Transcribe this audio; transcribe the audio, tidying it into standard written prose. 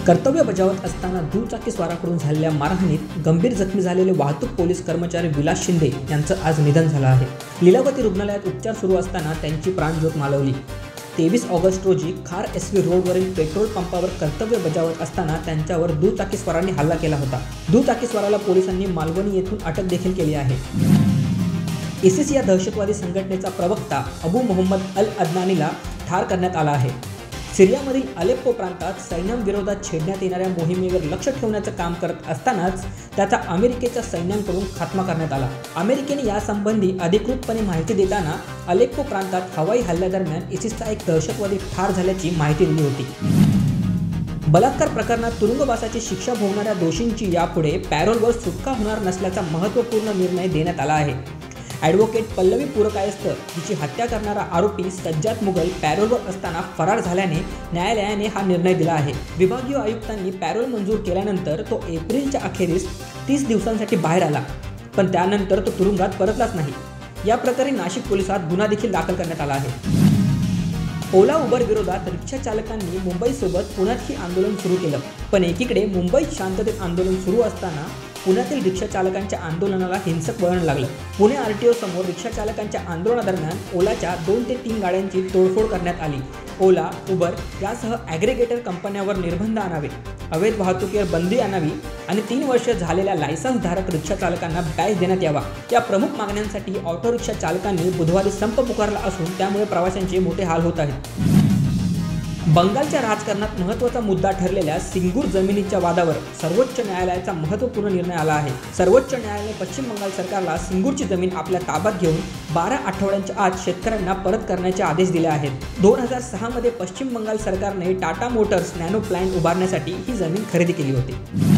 कर्तव्य बजावत असताना दुचाकीस्वाराकडून झालेल्या मारहाणीत गंभीर जखमी झालेले वाहतूक पोलीस कर्मचारी विलास शिंदे यांचं आज निधन झालं आहे। लीलावती रुग्णालयात उपचार सुरू असताना त्यांची प्राणज्योत मालवली। 23 ऑगस्ट रोजी खार SV रोडवरील पेट्रोल पंपावर कर्तव्य बजावत असताना त्यांच्यावर दुचाकीस्वारांनी हल्ला केला होता। दुचाकीस्वाराला पोलिसांनी मालवणी येथून अटक देखील केली आहे। ISIS या दहशतवादी संघटनेचा प्रवक्ता अबू मोहम्मद अल अदनानीला ठार करण्यात आला आहे। सिरियामधील अलेप्पो प्रांतात सैन्याविरोधात छेडण्यात येणाऱ्या मोहिमेवर लक्ष ठेवण्याचं काम करत असतानाच त्याचा अमेरिकेच्या सैन्याकडून खात्मा करण्यात आला। अमेरिकेने यासंबंधी अधिकृतपणे माहिती देताना अलेप्पो प्रांतात हवाई हल्ल्यादरम्यान ISISचा एक दहशतवादी ठार झाल्याची माहिती दिली होती। बलात्कार प्रकरणात तुरुंगवासाची शिक्षा भोगणाऱ्या दोषींची यापुढे पॅरोलवर सुटका होणार नसल्याचा महत्त्वपूर्ण निर्णय देण्यात आला आहे। ॲडव्होकेट पल्लवी पुरकायस्थ हिची हत्या करणारा आरोपी सज्जाद मुघल पॅरोलवर असताना फरार झाल्याने न्यायालयाने हा निर्णय दिला आहे। विभागीय आयुक्तांनी पॅरोल मंजूर केल्यानंतर तो एप्रिलच्या अखेरीस 30 दिवसांसाठी बाहेर आला, पण त्यानंतर तो तुरुंगात परतलाच नाही। या प्रकरणी नाशिक पोलिसात गुन्हा देखील दाखल करण्यात आला आहे। ओला उबर विरोधात रिक्षा चालकांनी मुंबईसोबत पुण्यातही आंदोलन सुरू केलं, पण एकीकडे मुंबईत शांततेत आंदोलन सुरू असताना पुण्यातील रिक्षा चालकांच्या आंदोलनाला हिंसक वळण लागलं। पुणे RTO समोर रिक्षा चालकांच्या आंदोलनादरम्यान ओलाच्या 2 ते 3 गाड्यांची तोडफोड करण्यात आली। ओला, उबर यासह ॲग्रिगेटर कंपन्यांवर निर्बंध आणावे, अवैध वाहतुकीवर बंदी आणावी आणि 3 वर्ष झालेल्या लायसन्सधारक रिक्षा चालकांना बॅज देण्यात यावा या प्रमुख मागण्यांसाठी ऑटो रिक्षा चालकांनी बुधवारी संप पुकारला असून त्यामुळे प्रवाशांचे मोठे हाल होत आहेत। बंगालच्या राजकारणात महत्त्वाचा मुद्दा ठरलेल्या सिंगूर जमिनीच्या वादावर सर्वोच्च न्यायालयाचा महत्त्वपूर्ण निर्णय आला आहे। सर्वोच्च न्यायालयाने पश्चिम बंगाल सरकारला सिंगूरची जमीन आपल्या ताब्यात घेऊन 12 आठवड्यांच्या आत शेतकऱ्यांना परत करण्याचे आदेश दिले आहेत। 2006 मध्ये पश्चिम बंगाल सरकारने टाटा मोटर्स नॅनो प्लांट उभारण्यासाठी ही जमीन खरेदी केली होती।